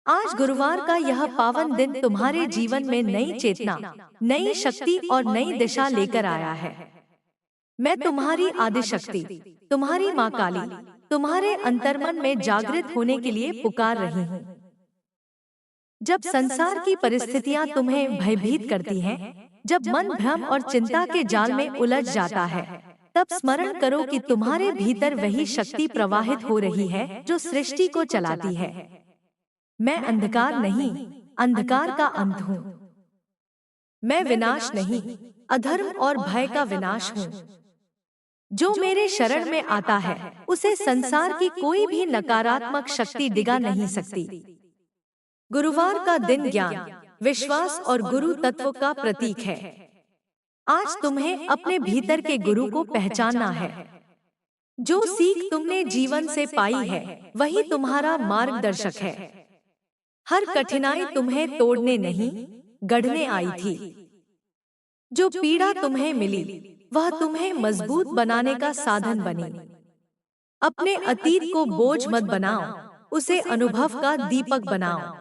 आज गुरुवार का यह पावन दिन तुम्हारे जीवन में नई चेतना, नई शक्ति और नई दिशा लेकर आया है। मैं तुम्हारी आदिशक्ति, तुम्हारी माँ काली, तुम्हारे अंतर्मन में जागृत होने के लिए पुकार रही हूँ। जब संसार की परिस्थितियाँ तुम्हें भयभीत करती हैं, जब मन भ्रम और चिंता के जाल में उलझ जाता है, तब स्मरण करो कि तुम्हारे भीतर वही शक्ति प्रवाहित हो रही है जो सृष्टि को चलाती है। मैं अंधकार नहीं, अंधकार का अंत हूँ। मैं विनाश नहीं, अधर्म और भय का विनाश हूँ। जो मेरे शरण में आता है, उसे संसार की कोई भी नकारात्मक शक्ति डिगा नहीं सकती। गुरुवार का दिन ज्ञान, विश्वास और गुरु तत्व का प्रतीक है। आज तुम्हें अपने भीतर के गुरु को पहचानना है। जो सीख तुमने जीवन से पाई है, वही तुम्हारा मार्गदर्शक है। हर कठिनाई तुम्हें तोड़ने नहीं, गढ़ने आई थी। जो पीड़ा तुम्हें मिली, वह तुम्हें मजबूत बनाने का साधन बनी। अपने अतीत को बोझ मत बनाओ, उसे अनुभव का दीपक बनाओ।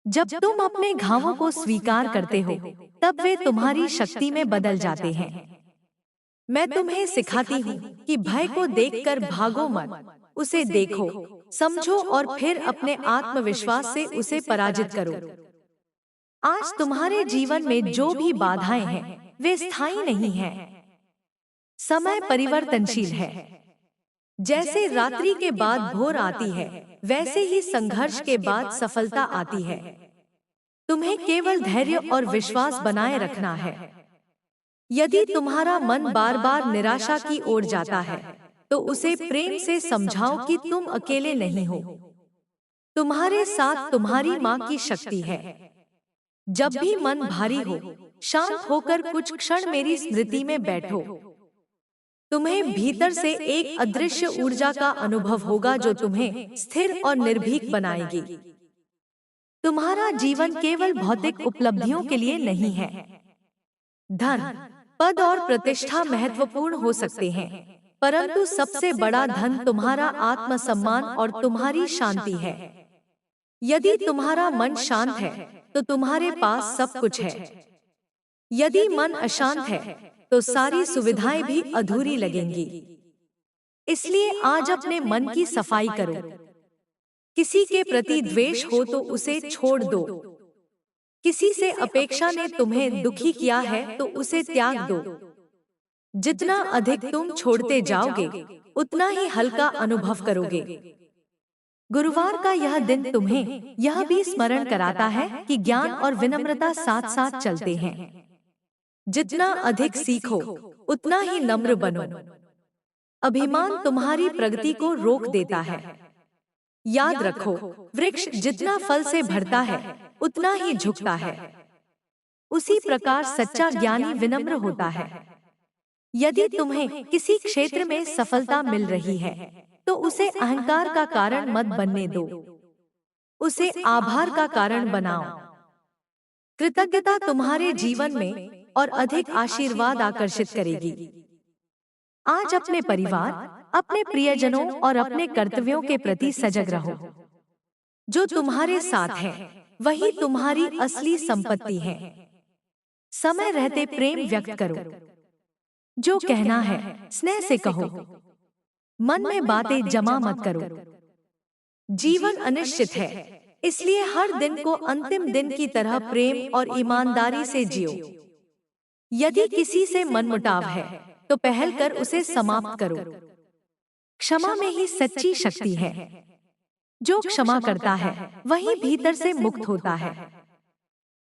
जब तुम अपने घावों को स्वीकार करते हो, तब वे तुम्हारी शक्ति में बदल जाते हैं। मैं तुम्हें सिखाती हूँ कि भय को देखकर भागो मत, उसे देखो, समझो और फिर अपने आत्मविश्वास से उसे पराजित करो। आज तुम्हारे जीवन में जो भी बाधाएं हैं, वे स्थायी नहीं हैं। समय परिवर्तनशील है। जैसे रात्रि के बाद भोर आती है, वैसे ही संघर्ष के बाद सफलता आती है। तुम्हें केवल धैर्य और विश्वास बनाए रखना है। यदि तुम्हारा मन बार बार निराशा की ओर जाता है, तो उसे प्रेम से समझाओ कि तुम अकेले नहीं हो। तुम्हारे साथ तुम्हारी माँ की शक्ति है। जब भी मन भारी हो, शांत होकर कुछ क्षण मेरी स्मृति में बैठो। तुम्हें भीतर से एक अदृश्य ऊर्जा का अनुभव होगा जो तुम्हें स्थिर और निर्भीक बनाएगी। तुम्हारा जीवन केवल भौतिक उपलब्धियों के लिए नहीं है। धन, पद और प्रतिष्ठा महत्वपूर्ण हो सकते हैं, परंतु सबसे बड़ा धन तुम्हारा आत्मसम्मान और तुम्हारी शांति है। यदि तुम्हारा मन शांत है, तो तुम्हारे पास सब कुछ है। यदि मन अशांत है, तो सारी सुविधाएं भी अधूरी लगेंगी। इसलिए आज अपने मन की सफाई करो। किसी के प्रति द्वेष हो तो उसे छोड़ दो। किसी से अपेक्षा ने तुम्हें दुखी किया है तो उसे त्याग दो। जितना अधिक तुम छोड़ते जाओगे, उतना ही हल्का अनुभव करोगे। गुरुवार का यह दिन तुम्हें यह भी स्मरण कराता है कि ज्ञान और विनम्रता साथ साथ चलते हैं। जितना अधिक सीखो, उतना ही नम्र बनो। अभिमान तुम्हारी प्रगति को रोक देता है। याद रखो, वृक्ष जितना फल से भरता है, उतना ही झुकता है। उसी प्रकार सच्चा ज्ञानी विनम्र होता है। यदि तुम्हें किसी क्षेत्र में सफलता मिल रही है, तो उसे अहंकार का कारण मत बनने दो। उसे आभार का कारण बनाओ। कृतज्ञता तुम्हारे जीवन में और अधिक आशीर्वाद आकर्षित करेगी। आज अपने परिवार, अपने प्रियजनों और अपने कर्तव्यों के प्रति सजग रहो। जो तुम्हारे साथ है, वही तुम्हारी असली संपत्ति है। समय रहते प्रेम व्यक्त करो। जो कहना है, स्नेह से कहो। मन में बातें जमा मत करो। जीवन अनिश्चित है, इसलिए हर दिन को अंतिम दिन की तरह प्रेम और ईमानदारी से जियो। यदि किसी से मनमुटाव है, तो पहल कर उसे समाप्त करो। क्षमा में ही सच्ची शक्ति है। जो क्षमा करता है, वही भीतर से मुक्त होता है।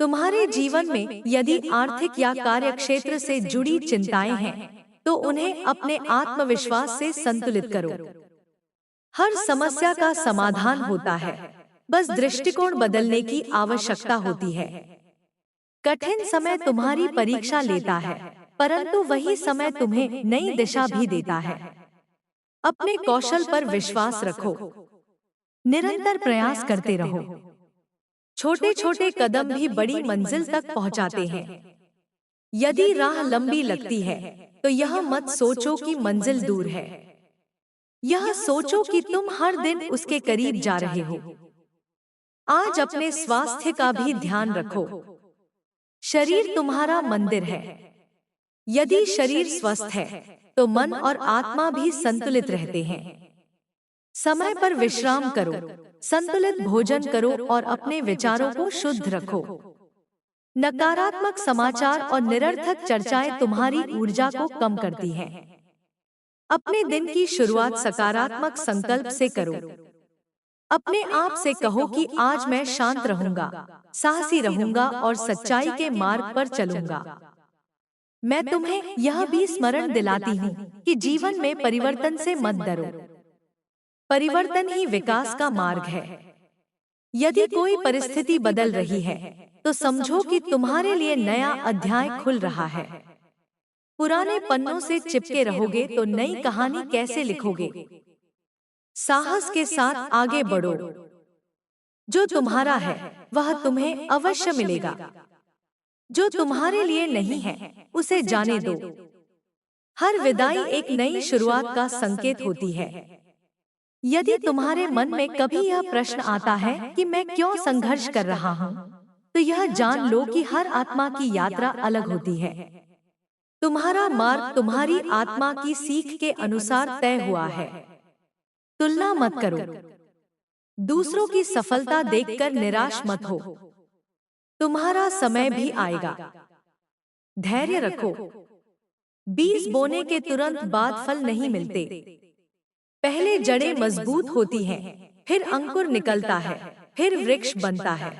तुम्हारे जीवन में यदि आर्थिक या कार्यक्षेत्र से जुड़ी चिंताएं हैं, तो उन्हें अपने आत्मविश्वास से संतुलित करो। हर समस्या का समाधान होता है, बस दृष्टिकोण बदलने की आवश्यकता होती है। कठिन समय तुम्हारी परीक्षा लेता है, परंतु वही समय तुम्हें नई दिशा भी देता है। अपने कौशल पर विश्वास रखो। निरंतर प्रयास करते रहो। छोटे छोटे कदम भी बड़ी मंजिल तक पहुंचाते हैं। यदि राह लंबी लगती है, तो यह मत सोचो कि मंजिल दूर है। यह सोचो कि तुम हर दिन उसके करीब जा रहे हो। आज अपने स्वास्थ्य का भी ध्यान रखो। शरीर तुम्हारा मंदिर है। यदि शरीर स्वस्थ है तो मन और आत्मा भी संतुलित रहते हैं। समय पर विश्राम करो, संतुलित भोजन करो और अपने विचारों को शुद्ध रखो। नकारात्मक समाचार और निरर्थक चर्चाएं तुम्हारी ऊर्जा को कम करती हैं। अपने दिन की शुरुआत सकारात्मक संकल्प से करो। अपने आप से कहो कि आज मैं शांत रहूंगा, साहसी रहूंगा और सच्चाई के मार्ग पर चलूंगा। मैं तुम्हें यह भी स्मरण दिलाती हूँ कि जीवन में परिवर्तन से मत डरो। परिवर्तन ही विकास का मार्ग है। यदि कोई परिस्थिति बदल रही है तो समझो कि तुम्हारे लिए नया अध्याय खुल रहा है। पुराने पन्नों से चिपके रहोगे तो नई कहानी कैसे लिखोगे? साहस के साथ आगे बढ़ो। जो तुम्हारा है वह तुम्हें अवश्य मिलेगा। जो तुम्हारे लिए नहीं है उसे जाने दो। हर विदाई एक नई शुरुआत का संकेत होती है। यदि तुम्हारे मन में कभी यह प्रश्न आता है कि मैं क्यों संघर्ष कर रहा हूँ, तो यह जान लो कि हर आत्मा की यात्रा अलग होती है। तुम्हारा मार्ग तुम्हारी आत्मा की सीख के अनुसार तय हुआ है। तुलना मत करो। दूसरों की सफलता देखकर निराश मत हो। तुम्हारा समय भी आएगा। धैर्य रखो। बीज बोने के तुरंत बाद फल नहीं मिलते। पहले जड़ें मजबूत होती हैं, फिर अंकुर निकलता है, फिर वृक्ष बनता है।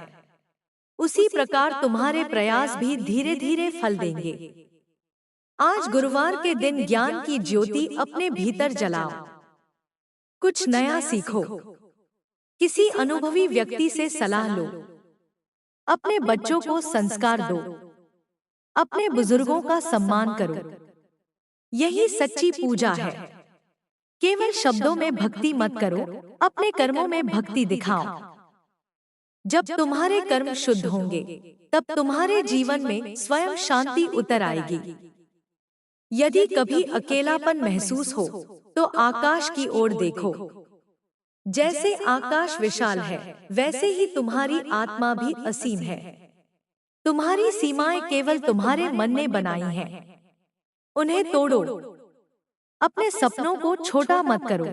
उसी प्रकार तुम्हारे प्रयास भी धीरे धीरे फल देंगे। आज गुरुवार के दिन ज्ञान की ज्योति अपने भीतर जलाओ। कुछ नया सीखो। किसी अनुभवी व्यक्ति से सलाह लो। अपने बच्चों को संस्कार दो। अपने बुजुर्गों का सम्मान करो। यही सच्ची पूजा है। केवल शब्दों में भक्ति मत करो, अपने कर्मों में भक्ति दिखाओ। जब तुम्हारे कर्म शुद्ध होंगे, तब तुम्हारे जीवन में स्वयं शांति उतर आएगी। यदि कभी अकेलापन महसूस हो, तो आकाश की ओर देखो। जैसे आकाश विशाल है, वैसे ही तुम्हारी आत्मा भी असीम है। तुम्हारी सीमाएं केवल तुम्हारे मन ने बनाई हैं। उन्हें तोड़ो। अपने सपनों को छोटा मत करो।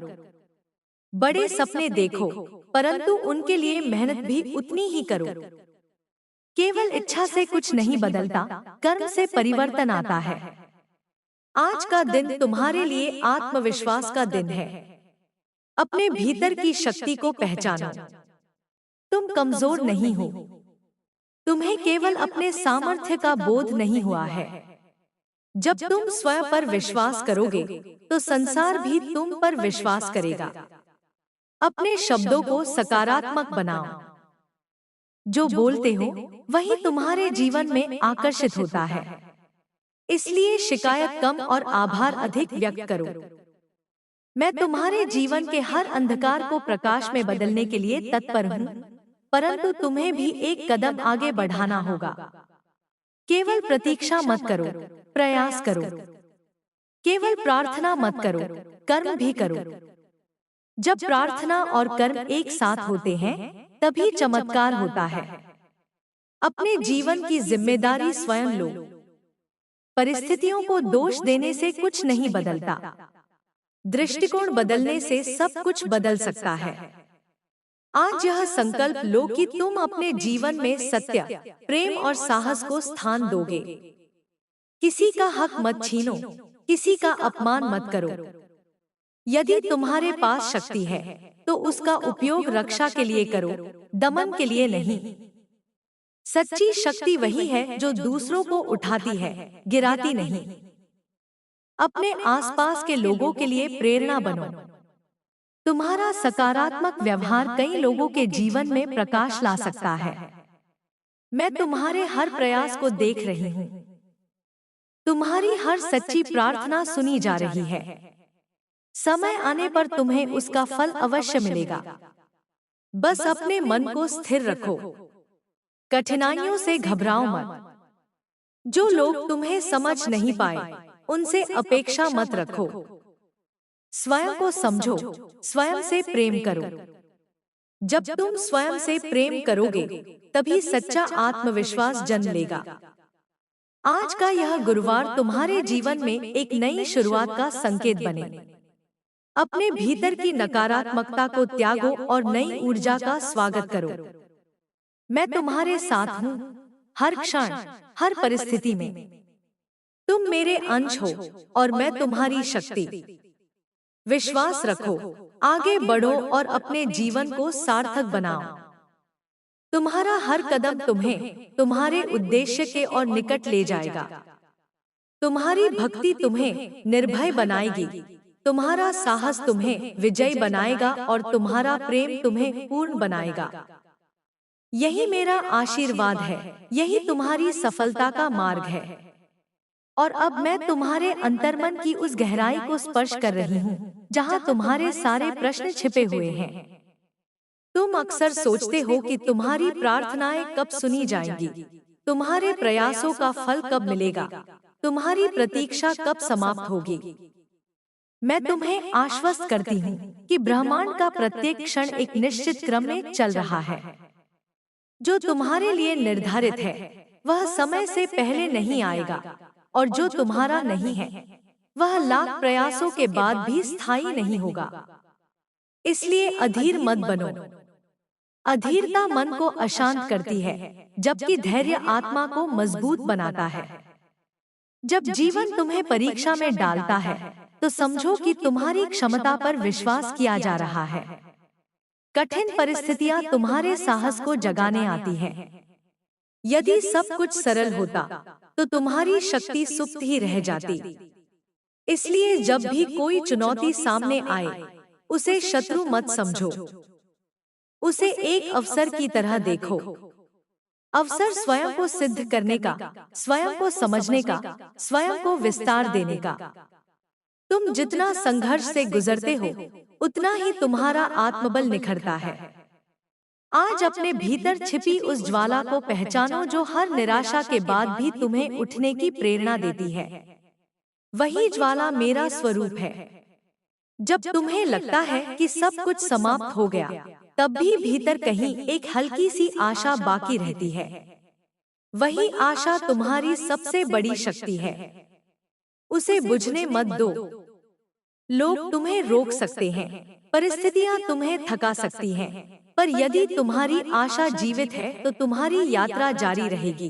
बड़े सपने देखो, परंतु उनके लिए मेहनत भी उतनी ही करो। केवल इच्छा से कुछ नहीं बदलता, कर्म से परिवर्तन आता है। आज का दिन तुम्हारे लिए आत्मविश्वास का दिन है। अपने भीतर की शक्ति को पहचानो। तुम कमजोर नहीं हो। तुम्हें केवल अपने सामर्थ्य का बोध नहीं हुआ है। जब तुम स्वयं पर विश्वास करोगे, तो संसार भी तुम पर विश्वास करेगा। अपने शब्दों को सकारात्मक बनाओ। जो बोलते हो, वही तुम्हारे जीवन में आकर्षित होता है। इसलिए शिकायत कम और आभार अधिक व्यक्त करो। मैं तुम्हारे जीवन के हर अंधकार को प्रकाश में बदलने के लिए तत्पर हूँ, परंतु तुम्हें भी एक कदम आगे बढ़ाना होगा। केवल प्रतीक्षा मत करो, प्रयास करो। केवल प्रार्थना मत करो, कर्म भी करो। जब प्रार्थना और कर्म एक साथ होते हैं, तभी चमत्कार होता है। अपने जीवन की जिम्मेदारी स्वयं लो। परिस्थितियों को दोष देने से कुछ नहीं बदलता। दृष्टिकोण बदलने से सब कुछ बदल सकता है। आज यह संकल्प लो कि तुम अपने जीवन में सत्य, प्रेम और साहस को स्थान दोगे। किसी का हक मत छीनो, किसी का अपमान मत करो। यदि तुम्हारे पास शक्ति है, तो उसका उपयोग रक्षा के लिए करो, दमन के लिए नहीं। सच्ची शक्ति वही है जो दूसरों को उठाती है, गिराती नहीं। अपने आसपास के लोगों के लिए प्रेरणा बनो। तुम्हारा सकारात्मक व्यवहार कई लोगों के जीवन में प्रकाश ला सकता है। मैं तुम्हारे हर प्रयास को देख रही हूँ। तुम्हारी हर सच्ची प्रार्थना सुनी जा रही है। समय आने पर तुम्हें उसका फल अवश्य मिलेगा। बस अपने मन को स्थिर रखो। कठिनाइयों से घबराओ मत। जो लोग तुम्हें समझ नहीं पाए, उनसे अपेक्षा मत रखो। स्वयं को समझो, स्वयं से प्रेम करो। जब तुम स्वयं से प्रेम करोगे, तभी सच्चा आत्मविश्वास जन्म लेगा। आज का यह गुरुवार तुम्हारे जीवन में एक नई शुरुआत का संकेत बने। अपने भीतर की नकारात्मकता को त्यागो और नई ऊर्जा का स्वागत करो। मैं तुम्हारे साथ हूँ, हर क्षण, हर परिस्थिति में। तुम मेरे अंश हो और मैं तुम्हारी शक्ति। विश्वास रखो, आगे बढ़ो और अपने जीवन को सार्थक बनाओ। तुम्हारा हर कदम तुम्हें तुम्हारे उद्देश्य के और निकट ले जाएगा। तुम्हारी भक्ति तुम्हें निर्भय बनाएगी, तुम्हारा साहस तुम्हें विजयी बनाएगा और तुम्हारा प्रेम तुम्हें पूर्ण बनाएगा। यही मेरा आशीर्वाद है, यही तुम्हारी सफलता का मार्ग है। और अब मैं तुम्हारे अंतर्मन की उस गहराई को स्पर्श कर रही हूँ, जहाँ तुम्हारे सारे प्रश्न छिपे हुए हैं। तुम अक्सर सोचते हो कि तुम्हारी प्रार्थनाएं कब सुनी जाएंगी, तुम्हारे प्रयासों का फल कब मिलेगा, तुम्हारी प्रतीक्षा कब समाप्त होगी। मैं तुम्हें आश्वस्त करती हूँ कि ब्रह्मांड का प्रत्येक क्षण एक निश्चित क्रम में चल रहा है। जो तुम्हारे लिए निर्धारित है, वह समय से पहले नहीं आएगा, और जो तुम्हारा नहीं है, वह लाख प्रयासों के बाद भी स्थायी नहीं होगा। इसलिए अधीर मत बनो। अधीरता मन को अशांत करती है, जबकि धैर्य आत्मा को मजबूत बनाता है। जब जीवन तुम्हें परीक्षा में डालता है, तो समझो कि तुम्हारी क्षमता पर विश्वास किया जा रहा है। कठिन परिस्थितियां तुम्हारे साहस को जगाने आती हैं। यदि सब कुछ सरल होता, तो तुम्हारी शक्ति सुप्त ही रह जाती। इसलिए जब भी कोई चुनौती सामने आए, उसे शत्रु मत समझो, उसे एक अवसर की तरह देखो। अवसर स्वयं को सिद्ध करने का, स्वयं को समझने का, स्वयं को विस्तार देने का। तुम जितना संघर्ष से गुजरते हो, उतना ही तुम्हारा आत्मबल निखरता है। आज अपने भीतर छिपी उस ज्वाला को पहचानो, जो हर निराशा के बाद भी तुम्हें उठने की प्रेरणा देती है। वही ज्वाला मेरा स्वरूप है। जब तुम्हें लगता है कि सब कुछ समाप्त हो गया, तब भी भीतर कहीं एक हल्की सी आशा बाकी रहती है। वही आशा तुम्हारी सबसे बड़ी शक्ति है। उसे बुझने मत दो। लोग तुम्हें रोक सकते हैं, परिस्थितियां तुम्हें थका सकती हैं, पर यदि तुम्हारी आशा जीवित है, तो तुम्हारी यात्रा जारी रहेगी।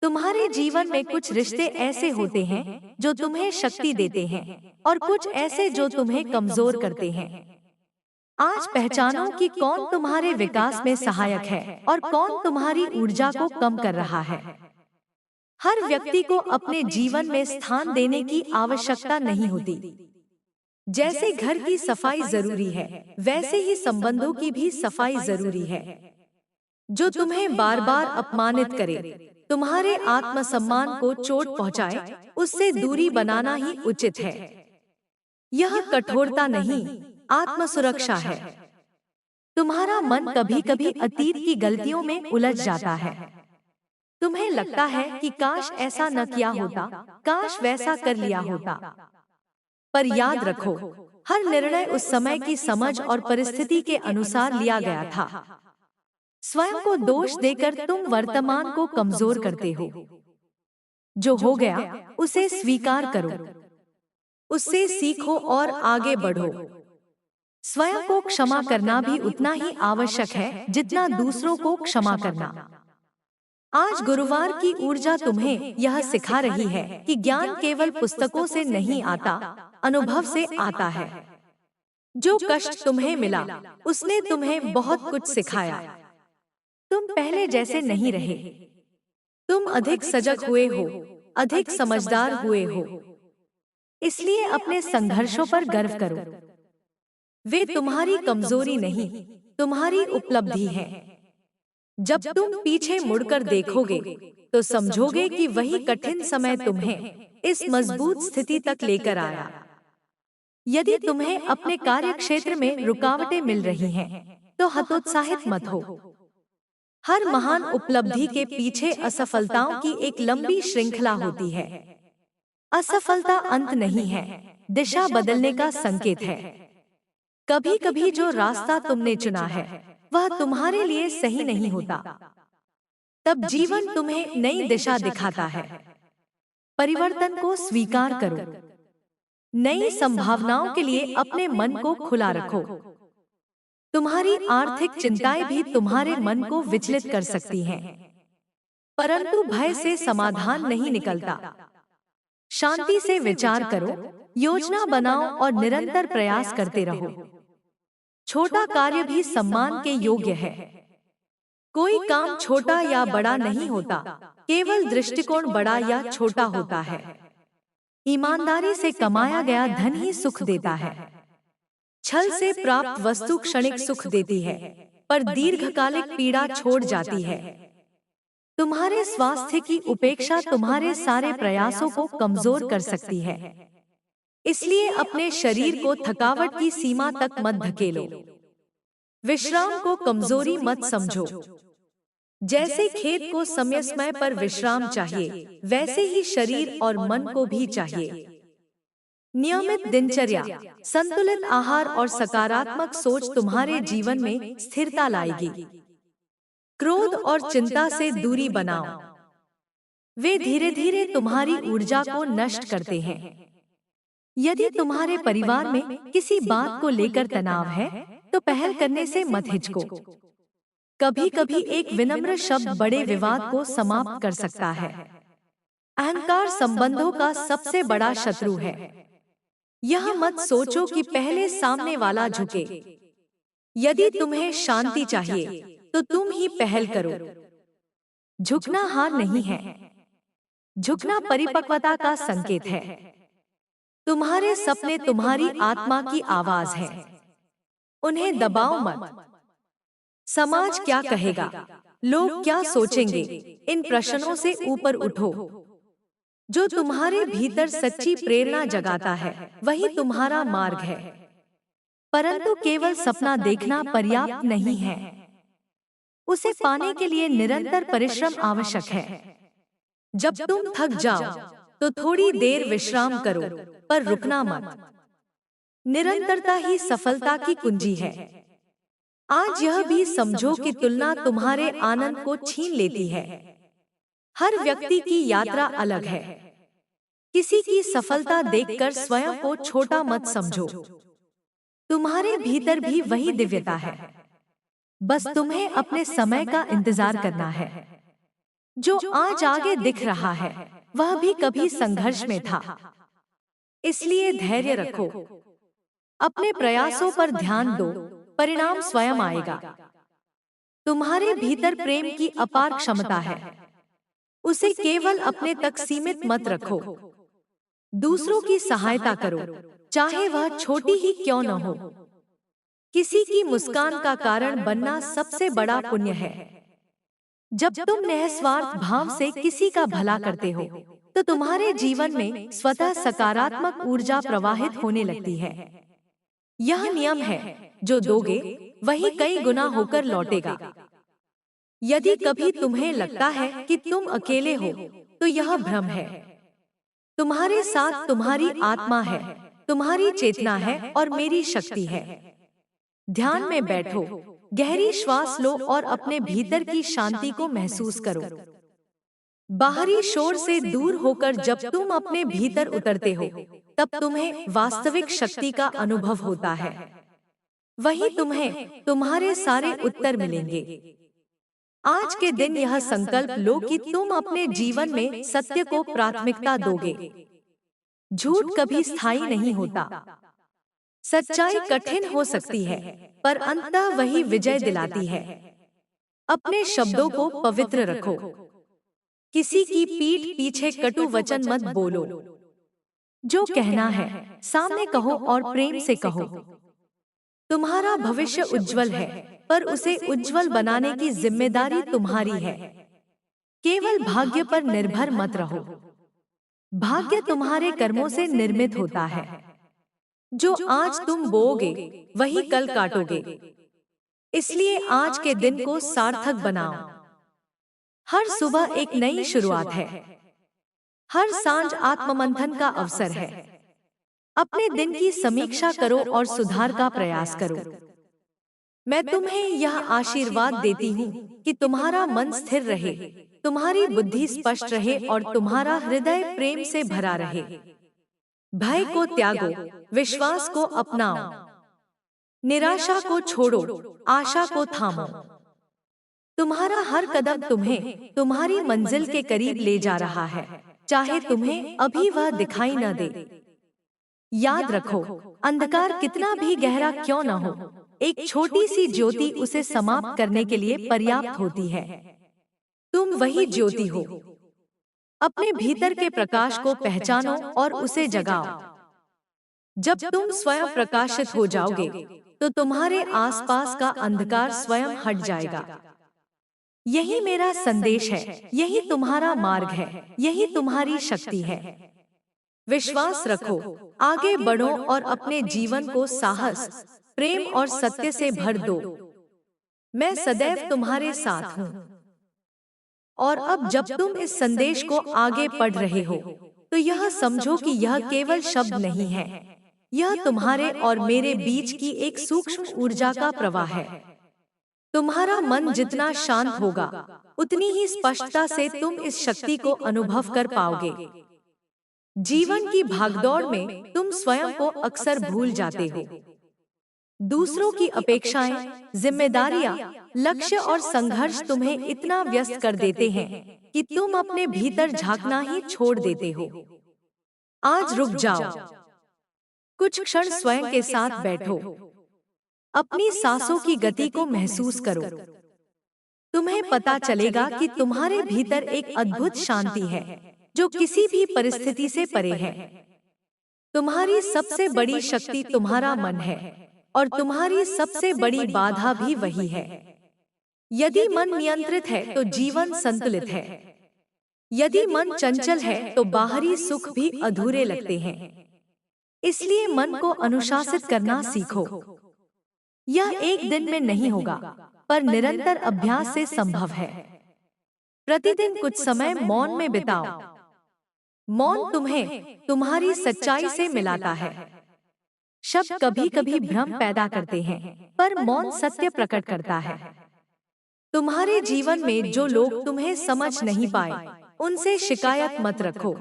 तुम्हारे जीवन में कुछ रिश्ते ऐसे होते हैं जो तुम्हें शक्ति देते हैं, और कुछ ऐसे जो तुम्हें कमजोर करते हैं। आज पहचानो कि कौन तुम्हारे विकास में सहायक है और कौन तुम्हारी ऊर्जा को कम कर रहा है। हर व्यक्ति को अपने जीवन में स्थान देने की आवश्यकता नहीं होती। जैसे घर की सफाई जरूरी है, वैसे ही संबंधों की भी सफाई जरूरी है। जो तुम्हें बार बार अपमानित करे, तुम्हारे आत्मसम्मान को चोट पहुंचाए, उससे दूरी बनाना ही उचित है। यह कठोरता नहीं, आत्मसुरक्षा है। तुम्हारा मन कभी कभी अतीत की गलतियों में उलझ जाता है। तुम्हें लगता है कि काश ऐसा न किया होता, काश वैसा कर लिया होता। पर याद रखो, हर निर्णय उस समय की समझ और परिस्थिति के अनुसार लिया गया था। स्वयं को दोष देकर तुम वर्तमान को कमजोर करते हो। जो हो गया, उसे स्वीकार करो, उससे सीखो और आगे बढ़ो। स्वयं को क्षमा करना भी उतना ही आवश्यक है जितना दूसरों को क्षमा करना। आज गुरुवार की ऊर्जा तुम्हें यह सिखा रही है कि ज्ञान केवल पुस्तकों से नहीं आता, अनुभव से आता है। जो कष्ट तुम्हें मिला, उसने तुम्हें बहुत कुछ सिखाया। तुम पहले जैसे नहीं रहे। तुम अधिक सजग हुए हो, अधिक समझदार हुए हो। इसलिए अपने संघर्षों पर गर्व करो। वे तुम्हारी कमजोरी नहीं, तुम्हारी उपलब्धि है। जब तुम पीछे मुड़कर देखोगे, तो समझोगे कि वही कठिन समय तुम्हें इस मजबूत स्थिति तक लेकर आया। यदि तुम्हें अपने कार्य क्षेत्र में रुकावटें मिल रही हैं, तो हतोत्साहित मत हो। हर महान उपलब्धि के पीछे असफलताओं की एक लंबी श्रृंखला होती है। असफलता अंत नहीं है, दिशा बदलने का संकेत है। कभी कभी जो रास्ता तुमने चुना है वह तुम्हारे लिए सही नहीं होता। तब जीवन तुम्हें नई दिशा दिखाता है। परिवर्तन को स्वीकार करो। नई संभावनाओं के लिए अपने मन को खुला रखो। तुम्हारी आर्थिक चिंताएं भी तुम्हारे मन को विचलित कर सकती हैं, परंतु भय से समाधान नहीं निकलता। शांति से विचार करो, योजना बनाओ और निरंतर प्रयास करते रहो। छोटा कार्य भी सम्मान के योग्य है। कोई काम छोटा या बड़ा नहीं होता, केवल दृष्टिकोण बड़ा या छोटा होता है। ईमानदारी से कमाया गया धन ही सुख देता है। छल से प्राप्त वस्तु क्षणिक सुख देती है, पर दीर्घकालिक पीड़ा छोड़ जाती है। तुम्हारे स्वास्थ्य की उपेक्षा तुम्हारे सारे प्रयासों को कमजोर कर सकती है। इसलिए अपने शरीर को थकावट की सीमा तक मत धकेलो। विश्राम को कमजोरी मत समझो। जैसे खेत को समय समय पर विश्राम चाहिए, वैसे ही शरीर और मन को भी चाहिए। नियमित दिनचर्या, संतुलित आहार और सकारात्मक सोच तुम्हारे जीवन में स्थिरता लाएगी। क्रोध और चिंता से दूरी बनाओ। वे धीरे धीरे तुम्हारी ऊर्जा को नष्ट करते हैं। यदि तुम्हारे परिवार में किसी बात को लेकर तनाव है, तो पहल करने से मत हिचको। कभी कभी एक विनम्र शब्द बड़े विवाद को समाप्त कर सकता है। अहंकार संबंधों का सबसे बड़ा शत्रु है। यह मत सोचो कि पहले सामने वाला झुके। यदि तुम्हें शांति चाहिए, तो तुम ही पहल करो। झुकना हार नहीं है, झुकना परिपक्वता का संकेत है। तुम्हारे सपने तुम्हारी आत्मा की आवाज है, उन्हें दबाओ मत। समाज क्या कहेगा, लोग क्या सोचेंगे, इन प्रश्नों से ऊपर उठो। जो तुम्हारे भीतर सच्ची प्रेरणा जगाता है, वही तुम्हारा मार्ग है। परंतु केवल सपना देखना पर्याप्त नहीं है, उसे पाने के लिए निरंतर परिश्रम आवश्यक है। जब तुम थक जाओ, तो थोड़ी देर विश्राम करो, पर रुकना मत। निरंतरता ही सफलता की कुंजी है। आज यह भी समझो कि तुलना तुम्हारे आनंद को छीन लेती है। हर व्यक्ति की यात्रा अलग है। किसी की सफलता देखकर स्वयं को छोटा मत समझो। तुम्हारे भीतर भी वही दिव्यता है, बस तुम्हें अपने समय का इंतजार करना है। जो आज आगे दिख रहा है, वह भी कभी संघर्ष में था। इसलिए धैर्य रखो, अपने प्रयासों पर ध्यान दो, परिणाम स्वयं आएगा। तुम्हारे भीतर प्रेम की अपार क्षमता है, उसे केवल अपने तक सीमित मत रखो। दूसरों की सहायता करो, चाहे वह छोटी ही क्यों न हो। किसी की मुस्कान का कारण बनना सबसे बड़ा पुण्य है। जब तुम निस्वार्थ भाव से किसी का भला करते हो, तो तुम्हारे जीवन में स्वतः सकारात्मक ऊर्जा प्रवाहित होने लगती है। यह नियम है, जो दोगे वही कई गुना होकर लौटेगा। यदि कभी तुम्हें लगता है कि तुम अकेले हो, तो यह भ्रम है। तुम्हारे साथ तुम्हारी आत्मा है, तुम्हारी चेतना है और मेरी शक्ति है। ध्यान में बैठो, गहरी श्वास लो और अपने भीतर की शांति को महसूस करो। बाहरी शोर से दूर होकर जब तुम अपने भीतर उतरते हो, तब तुम्हें वास्तविक शक्ति का अनुभव होता है। वही तुम्हें तुम्हारे सारे उत्तर मिलेंगे। आज के दिन यह संकल्प लो कि तुम अपने जीवन में सत्य को प्राथमिकता दोगे। झूठ कभी स्थायी नहीं होता। सच्चाई कठिन हो सकती है, पर अंततः वही विजय दिलाती है। अपने शब्दों को पवित्र रखो। किसी की पीठ पीछे कटु वचन मत बोलो। जो कहना है, सामने कहो और प्रेम से कहो। तुम्हारा भविष्य उज्जवल है, पर उसे उज्जवल बनाने की जिम्मेदारी तुम्हारी है। केवल भाग्य पर निर्भर मत रहो। भाग्य तुम्हारे कर्मों से निर्मित होता है। जो आज तुम बोओगे, वही कल काटोगे। इसलिए आज के दिन को सार्थक बनाओ। हर सुबह एक नई शुरुआत है। हर सांझ आत्ममंथन का अवसर है। अपने दिन की समीक्षा करो और सुधार का प्रयास करो। मैं तुम्हें यह आशीर्वाद देती हूँ कि तुम्हारा मन स्थिर रहे, तुम्हारी बुद्धि स्पष्ट रहे और तुम्हारा हृदय प्रेम से भरा रहे। भय को त्यागो, विश्वास को अपनाओ, निराशा को छोड़ो, आशा को थामो। तुम्हारा हर कदम तुम्हें तुम्हारी मंजिल के करीब ले जा रहा है, चाहे तुम्हें अभी वह दिखाई न दे। याद रखो, अंधकार कितना भी गहरा क्यों न हो, एक छोटी सी ज्योति उसे समाप्त करने के लिए पर्याप्त होती है। तुम वही ज्योति हो। अपने भीतर के प्रकाश को पहचानो और उसे जगाओ। जब तुम स्वयं प्रकाशित हो जाओगे, तो तुम्हारे आसपास का अंधकार स्वयं हट जाएगा। यही मेरा संदेश है, यही तुम्हारा मार्ग है, यही तुम्हारी शक्ति है। विश्वास रखो, आगे बढ़ो और अपने जीवन को साहस, प्रेम और सत्य से भर दो। मैं सदैव तुम्हारे साथ हूँ। और अब जब तुम इस संदेश को आगे पढ़ रहे हो, तो यह समझो कि यह केवल शब्द नहीं है, यह तुम्हारे और मेरे बीच की एक सूक्ष्म ऊर्जा का प्रवाह है। तुम्हारा मन जितना शांत होगा, उतनी ही स्पष्टता से तुम इस शक्ति को अनुभव कर पाओगे। जीवन की भागदौड़ में तुम स्वयं को अक्सर भूल जाते हो। दूसरों की अपेक्षाएं, जिम्मेदारियां, लक्ष्य और संघर्ष तुम्हें इतना व्यस्त कर देते हैं कि तुम अपने भीतर झांकना ही छोड़ देते हो। आज रुक जाओ, कुछ क्षण स्वयं के साथ बैठो, अपनी सांसों की गति को महसूस करो। तुम्हें पता चलेगा कि तुम्हारे भीतर एक अद्भुत शांति है, जो किसी भी परिस्थिति से परे है। तुम्हारी सबसे बड़ी शक्ति तुम्हारा मन है, और तुम्हारी सबसे बड़ी बाधा भी वही है। यदि मन नियंत्रित है तो जीवन संतुलित है। यदि मन चंचल है तो बाहरी सुख भी अधूरे लगते हैं। इसलिए मन को अनुशासित करना सीखो। यह एक दिन में नहीं होगा, पर निरंतर अभ्यास से संभव है। प्रतिदिन कुछ समय मौन में बिताओ। मौन तुम्हें तुम्हारी सच्चाई से मिलाता है। शब्द कभी कभी भ्रम पैदा करते हैं, पर मौन सत्य प्रकट करता है। तुम्हारे जीवन में जो लोग तुम्हें समझ नहीं पाए, उनसे शिकायत मत रखो।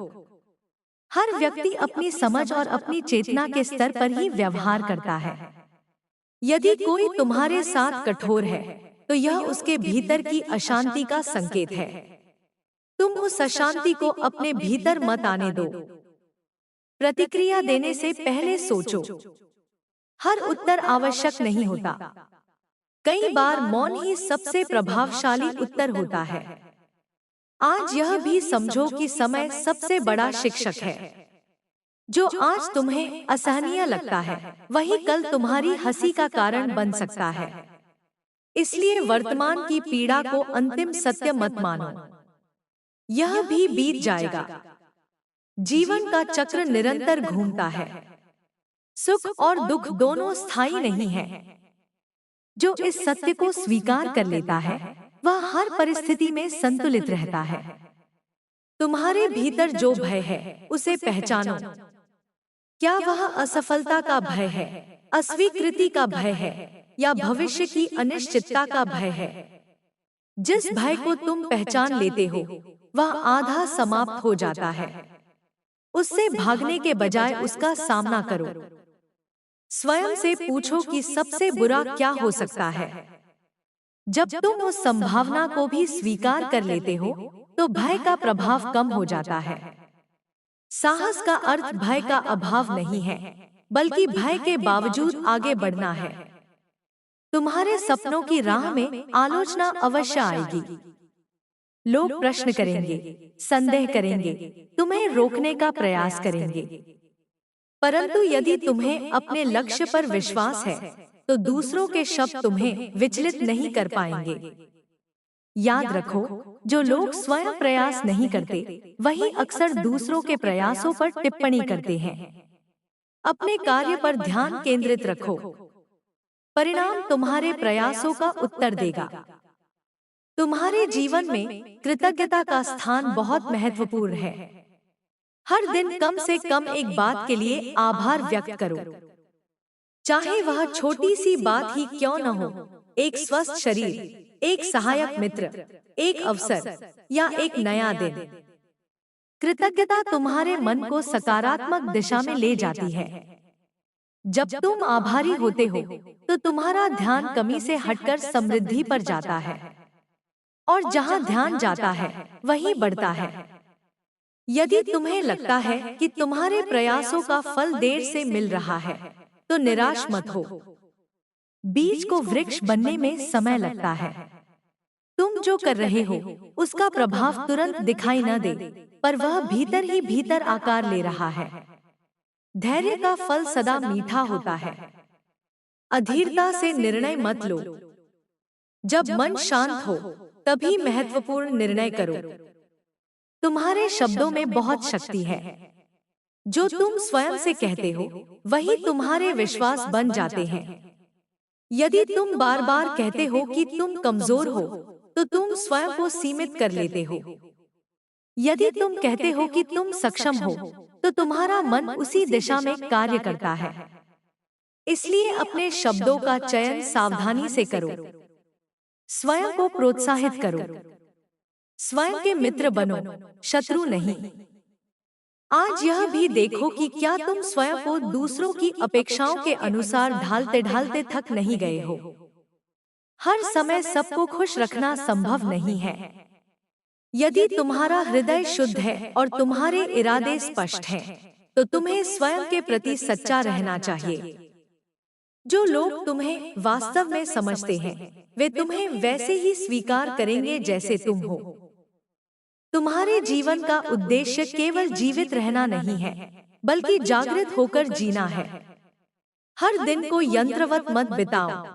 हर व्यक्ति अपनी समझ और अपनी चेतना के स्तर पर ही व्यवहार करता है। यदि कोई तुम्हारे साथ कठोर है, तो यह उसके भीतर की अशांति का संकेत है। तुम उस अशांति को अपने भीतर मत आने दो। प्रतिक्रिया देने से पहले सोचो। हर उत्तर आवश्यक नहीं होता। कई बार मौन ही सबसे प्रभावशाली उत्तर होता है। आज यह भी समझो कि समय सबसे बड़ा शिक्षक है। जो आज तुम्हें असहनीय लगता है, वही कल तुम्हारी हंसी का कारण बन सकता है। इसलिए वर्तमान की पीड़ा को अंतिम सत्य मत मानो। यह भी बीत जाएगा। जीवन का चक्र निरंतर घूमता है। सुख और दुख दोनों स्थायी नहीं है। जो इस सत्य को स्वीकार कर लेता है, वह हर परिस्थिति में संतुलित रहता है। तुम्हारे भीतर जो भय है, उसे पहचानो। क्या वह असफलता का भय है, अस्वीकृति का भय है, या भविष्य की अनिश्चितता का भय है? जिस भय को तुम पहचान लेते हो, वह आधा समाप्त हो जाता है। उससे भागने के बजाय उसका सामना करो। स्वयं से पूछो कि सबसे बुरा क्या हो सकता है। जब तुम उस संभावना को भी स्वीकार कर लेते हो, तो भय का प्रभाव कम हो जाता है। साहस का अर्थ भय का अभाव नहीं है, बल्कि भय के बावजूद आगे बढ़ना है। तुम्हारे सपनों की राह में आलोचना अवश्य आएगी। लोग प्रश्न करेंगे, संदेह करेंगे, तुम्हें रोकने का प्रयास करेंगे। परंतु यदि तुम्हें अपने लक्ष्य पर विश्वास है, तो दूसरों के शब्द तुम्हें विचलित नहीं कर पाएंगे। याद रखो, जो लोग स्वयं प्रयास नहीं करते, वही अक्सर दूसरों के प्रयासों पर टिप्पणी करते हैं। अपने कार्य पर ध्यान केंद्रित रखो। परिणाम तुम्हारे प्रयासों का उत्तर देगा। तुम्हारे जीवन में कृतज्ञता का स्थान बहुत महत्वपूर्ण है। हर दिन कम से कम एक बात के लिए आभार व्यक्त करो, चाहे वह छोटी सी बात ही क्यों न हो। एक स्वस्थ शरीर, एक सहायक मित्र, एक अवसर या एक नया दिन। कृतज्ञता तुम्हारे मन को सकारात्मक दिशा में ले जाती है। जब तुम आभारी होते हो तो तुम्हारा ध्यान कमी से हटकर समृद्धि पर जाता है, और जहाँ ध्यान जाता है वहीं बढ़ता है। यदि तुम्हें लगता है कि तुम्हारे प्रयासों का फल देर से मिल रहा है तो निराश मत हो। बीज को वृक्ष बनने में समय लगता है। तुम जो कर रहे हो उसका प्रभाव तुरंत दिखाई न दे, पर वह भीतर ही भीतर आकार ले रहा है। धैर्य का फल सदा मीठा होता है। अधीरता से निर्णय मत लो। जब मन शांत हो तभी महत्वपूर्ण निर्णय करो। तुम्हारे शब्दों में बहुत शक्ति है। जो तुम स्वयं से कहते हो वही तुम्हारे विश्वास बन जाते हैं। यदि तुम बार बार कहते हो कि तुम कमजोर हो तो तुम स्वयं को सीमित कर लेते हो। यदि तुम कहते हो कि तुम सक्षम हो तो तुम्हारा मन उसी दिशा में कार्य करता है। इसलिए अपने शब्दों का चयन सावधानी से करो। स्वयं को प्रोत्साहित करो। स्वयं के मित्र बनो, शत्रु नहीं। आज यह भी देखो कि क्या तुम स्वयं को दूसरों की अपेक्षाओं के अनुसार ढालते ढालते थक नहीं गए हो। हर समय सबको खुश रखना संभव नहीं है। यदि तुम्हारा हृदय शुद्ध है और तुम्हारे इरादे स्पष्ट हैं, तो तुम्हें स्वयं के प्रति सच्चा रहना चाहिए। जो लोग तुम्हें वास्तव में समझते हैं वे तुम्हें वैसे ही स्वीकार करेंगे जैसे तुम हो। तुम्हारे जीवन का उद्देश्य केवल जीवित रहना नहीं है, बल्कि जागृत होकर जीना है। हर दिन को यंत्रवत मत बिताओ।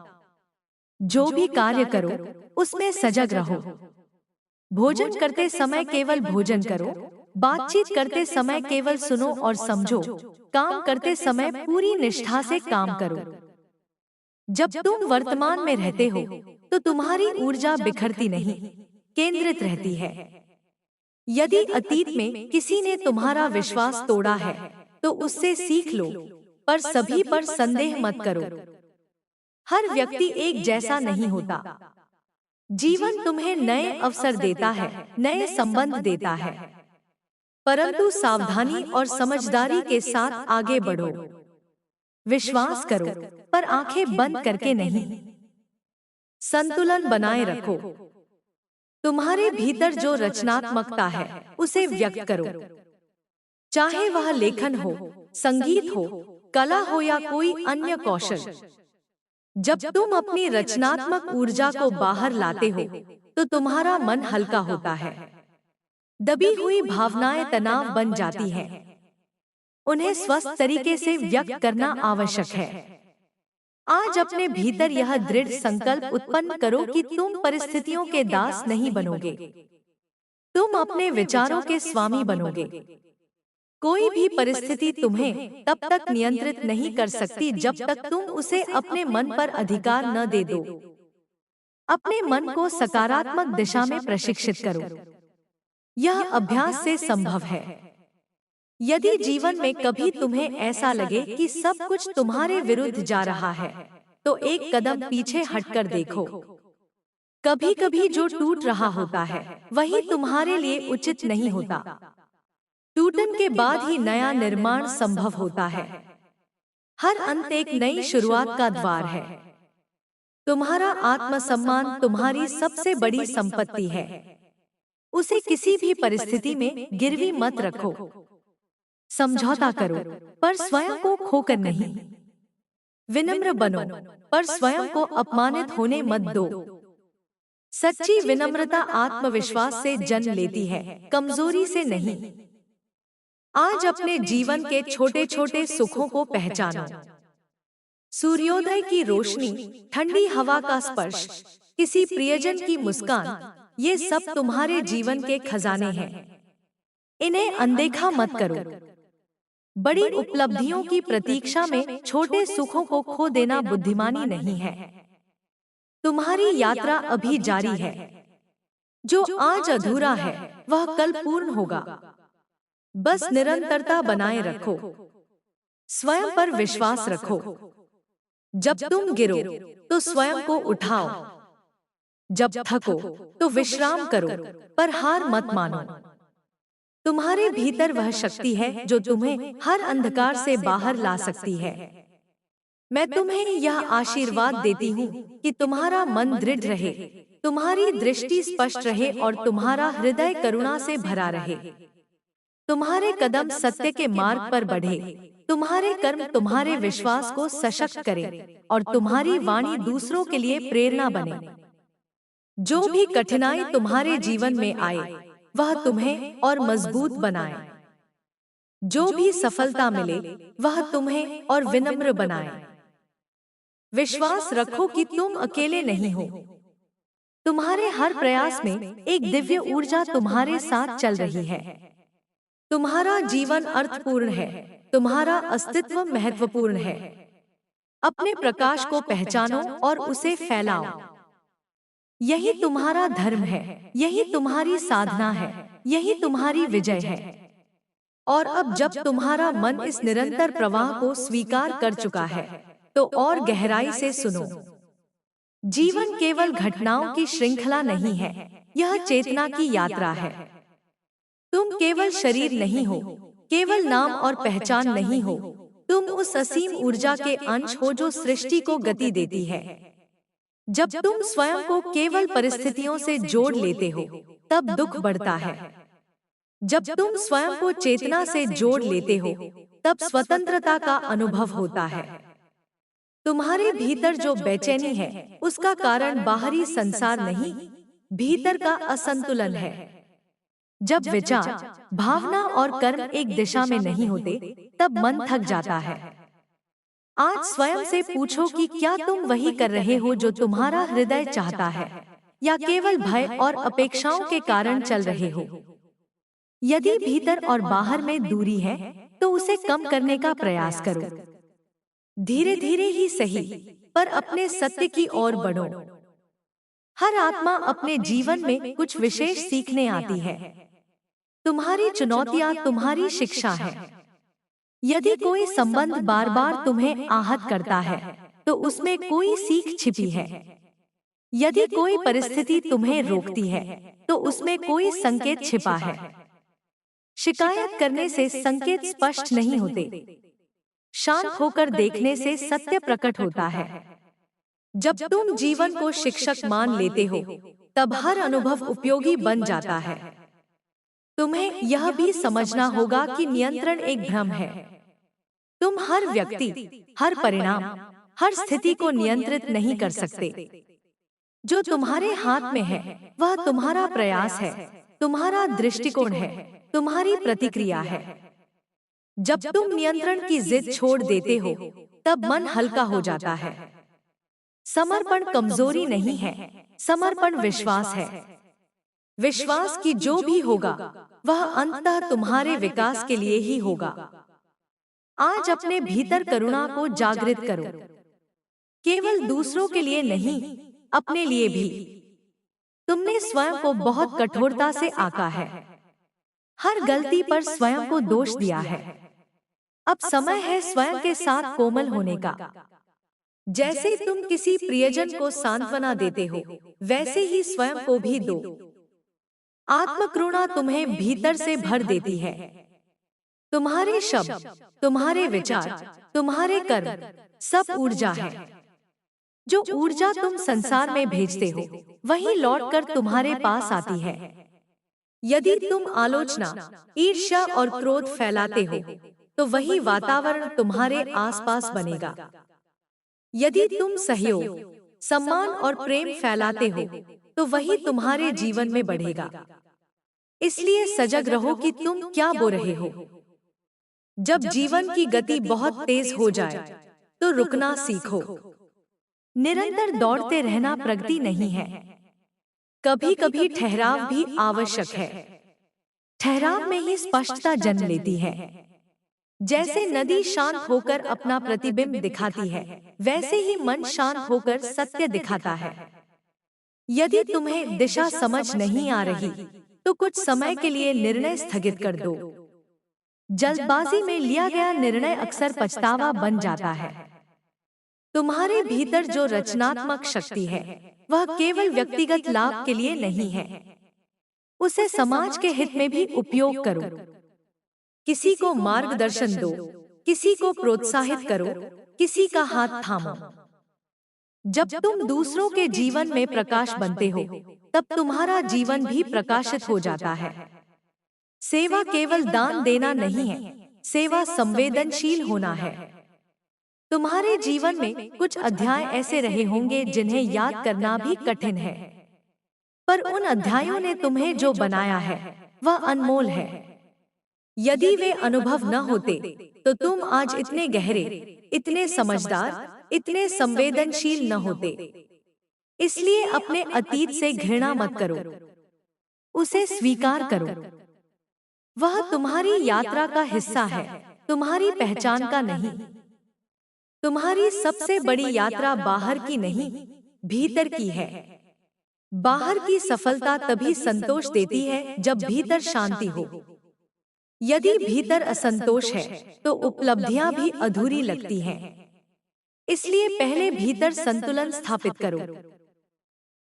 जो भी कार्य करो उसमें सजग रहो। भोजन करते समय केवल भोजन करो। बातचीत करते समय केवल सुनो और समझो। काम करते समय पूरी निष्ठा से काम करो। जब तुम वर्तमान में रहते हो तो तुम्हारी ऊर्जा बिखरती नहीं, केंद्रित रहती है। यदि अतीत में किसी ने तुम्हारा विश्वास तोड़ा है तो उससे सीख लो, पर सभी पर संदेह मत करो। हर व्यक्ति एक जैसा नहीं होता। जीवन तुम्हें नए अवसर देता है, नए संबंध देता है, परंतु सावधानी और समझदारी के साथ आगे बढ़ो। विश्वास करो, पर आंखें बंद करके नहीं। संतुलन बनाए रखो। तुम्हारे भीतर जो रचनात्मकता है उसे व्यक्त करो। चाहे वह लेखन हो, संगीत हो, कला हो या कोई अन्य कौशल। जब तुम अपनी रचनात्मक ऊर्जा को बाहर लाते हो तो तुम्हारा मन हल्का होता है। दबी हुई भावनाएं तनाव बन जाती हैं। उन्हें स्वस्थ तरीके से व्यक्त करना आवश्यक है। आज अपने भीतर यह दृढ़ संकल्प उत्पन्न करो कि तुम परिस्थितियों के दास नहीं बनोगे। तुम अपने विचारों के स्वामी बनोगे। कोई भी परिस्थिति तुम्हें तब तक नियंत्रित नहीं कर सकती जब तक तुम उसे अपने मन पर अधिकार न दे दो। अपने मन को सकारात्मक दिशा में प्रशिक्षित करो। यह अभ्यास से संभव है। यदि जीवन में कभी तुम्हें ऐसा लगे कि सब कुछ तुम्हारे विरुद्ध जा रहा है, तो एक कदम पीछे हटकर देखो। कभी कभी जो टूट रहा होता है वही तुम्हारे लिए उचित नहीं होता। टूटन के बाद ही नया निर्माण संभव होता है। हर अंत एक नई शुरुआत का द्वार है। तुम्हारा आत्मसम्मान तुम्हारी सबसे बड़ी संपत्ति है। उसे किसी भी परिस्थिति में गिरवी मत रखो। समझौता करो, पर स्वयं को खोकर नहीं। विनम्र बनो, पर स्वयं को अपमानित होने मत दो। सच्ची विनम्रता आत्मविश्वास से जन्म लेती है, कमजोरी से नहीं। आज अपने जीवन के छोटे छोटे सुखों को पहचानो। सूर्योदय की रोशनी, ठंडी हवा का स्पर्श, किसी प्रियजन की मुस्कान, ये सब तुम्हारे जीवन के खजाने हैं। इन्हें अनदेखा मत करो। बड़ी उपलब्धियों की प्रतीक्षा में छोटे सुखों को खो देना बुद्धिमानी नहीं है। तुम्हारी यात्रा अभी जारी है। जो आज अधूरा है वह कल पूर्ण होगा। बस निरंतरता बनाए रखो। स्वयं पर विश्वास रखो। जब तुम गिरो तो स्वयं को उठाओ। जब थको तो विश्राम करो, पर हार मत मानो। तुम्हारे भीतर वह शक्ति है जो तुम्हें हर अंधकार से बाहर ला सकती है। मैं तुम्हें यह आशीर्वाद देती हूँ कि तुम्हारा मन दृढ़ रहे, तुम्हारी दृष्टि स्पष्ट रहे और तुम्हारा हृदय करुणा से भरा रहे। तुम्हारे कदम सत्य के मार्ग पर बढ़े, तुम्हारे कर्म तुम्हारे विश्वास को सशक्त करें और तुम्हारी वाणी दूसरों के लिए प्रेरणा बने। जो भी कठिनाई तुम्हारे जीवन में आए, वह तुम्हें और मजबूत बनाए। जो भी सफलता मिले, वह तुम्हें और विनम्र बनाए। विश्वास रखो कि तुम अकेले नहीं हो। तुम्हारे हर प्रयास में एक दिव्य ऊर्जा तुम्हारे साथ चल रही है। तुम्हारा जीवन अर्थपूर्ण है, तुम्हारा अस्तित्व महत्वपूर्ण है। अपने प्रकाश को पहचानो और उसे फैलाओ। यही तुम्हारा धर्म है, यही तुम्हारी साधना है, यही तुम्हारी विजय है। और अब जब तुम्हारा मन इस निरंतर प्रवाह को स्वीकार कर चुका है, तो और गहराई से सुनो। जीवन केवल घटनाओं की श्रृंखला नहीं है, यह चेतना की यात्रा है। तुम केवल शरीर नहीं हो, केवल नाम और पहचान नहीं हो, तुम उस असीम ऊर्जा के अंश हो जो सृष्टि को गति देती है। जब तुम स्वयं को केवल परिस्थितियों से जोड़ लेते हो, तब दुख बढ़ता है। जब तुम स्वयं को चेतना से जोड़ लेते हो, तब स्वतंत्रता का अनुभव होता है। तुम्हारे भीतर जो बेचैनी है, उसका कारण बाहरी संसार नहीं, भीतर का असंतुलन है। जब विचार, भावना और कर्म एक दिशा में नहीं होते, तब मन थक जाता है। आज स्वयं से पूछो कि क्या तुम वही कर रहे हो जो तुम्हारा हृदय चाहता है, या केवल भय और अपेक्षाओं के कारण चल रहे हो। यदि भीतर और बाहर में दूरी है, तो उसे कम करने का प्रयास करो। धीरे धीरे ही सही, पर अपने सत्य की ओर बढ़ो। हर आत्मा अपने जीवन में कुछ विशेष सीखने आती है। तुम्हारी चुनौतियां तुम्हारी शिक्षा है। यदि कोई संबंध बार बार तुम्हें आहत करता है, तो उसमें कोई सीख छिपी है। यदि कोई परिस्थिति तुम्हें रोकती है, तो उसमें कोई संकेत छिपा है। शिकायत करने से संकेत स्पष्ट नहीं होते, शांत होकर देखने से सत्य प्रकट होता है। जब तुम जीवन को शिक्षक मान लेते हो, तब हर अनुभव उपयोगी बन जाता है। तुम्हें यह भी समझना होगा कि नियंत्रण एक भ्रम है। तुम हर व्यक्ति, हर परिणाम, हर स्थिति को नियंत्रित नहीं कर सकते। जो तुम्हारे हाथ में है, वह तुम्हारा प्रयास है, तुम्हारा दृष्टिकोण है, तुम्हारी प्रतिक्रिया है। जब तुम नियंत्रण की जिद छोड़ देते हो, तब मन हल्का हो जाता है। समर्पण कमजोरी नहीं है, समर्पण विश्वास है। विश्वास कि जो भी होगा, वह अंततः तुम्हारे विकास के लिए ही होगा। आज अपने भीतर करुणा को जागृत करो, केवल दूसरों के लिए नहीं, अपने लिए भी। तुमने स्वयं को बहुत कठोरता से आंका है, हर गलती पर स्वयं को दोष दिया है। अब समय है स्वयं के साथ कोमल होने का। जैसे तुम किसी प्रियजन को सांत्वना देते हो, वैसे ही स्वयं को भी दो। आत्मकरुणा तुम्हें भीतर से भर देती है। तुम्हारे शब्द, तुम्हारे विचार, तुम्हारे कर्म, सब ऊर्जा है। जो ऊर्जा तुम संसार में भेजते हो, वही लौटकर तुम्हारे पास आती है। यदि तुम आलोचना, ईर्ष्या और क्रोध फैलाते हो, तो वही वातावरण तुम्हारे आसपास बनेगा। यदि तुम सहयोग, सम्मान और प्रेम फैलाते हो, तो वही तुम्हारे जीवन में बढ़ेगा। इसलिए सजग रहो कि तुम क्या बो रहे हो। जब जीवन की गति बहुत तेज हो जाए, तो रुकना सीखो। निरंतर दौड़ते रहना प्रगति नहीं है। कभी कभी ठहराव भी आवश्यक है। ठहराव में ही स्पष्टता जन्म लेती है। जैसे नदी शांत होकर अपना प्रतिबिंब दिखाती है, वैसे ही मन शांत होकर सत्य दिखाता है। यदि तुम्हें दिशा समझ नहीं आ रही, तो कुछ समय के लिए निर्णय स्थगित कर दो। जल्दबाजी में लिया गया निर्णय अक्सर पछतावा बन जाता है। तुम्हारे भीतर जो रचनात्मक शक्ति है, वह केवल व्यक्तिगत लाभ के लिए नहीं है। उसे समाज के हित में भी उपयोग करो। किसी को मार्गदर्शन दो, किसी को प्रोत्साहित करो, किसी का हाथ थामो। जब तुम दूसरों के जीवन में प्रकाश बनते हो, तब तुम्हारा जीवन भी प्रकाशित हो जाता है। सेवा केवल दान देना नहीं है, सेवा संवेदनशील होना है। तुम्हारे जीवन में कुछ अध्याय ऐसे रहे होंगे जिन्हें याद करना भी कठिन है, पर उन अध्यायों ने तुम्हें जो बनाया है वह अनमोल है। यदि वे अनुभव न होते तो तुम आज इतने गहरे, इतने समझदार, इतने संवेदनशील न होते। इसलिए अपने अतीत से घृणा मत करो, उसे स्वीकार करो। वह तुम्हारी यात्रा का हिस्सा है, तुम्हारी पहचान का नहीं। तुम्हारी सबसे बड़ी यात्रा बाहर की नहीं, भीतर की है। बाहर की सफलता तभी संतोष देती है जब भीतर शांति हो। यदि भीतर असंतोष है तो उपलब्धियां भी अधूरी लगती हैं। इसलिए पहले भीतर संतुलन स्थापित करो।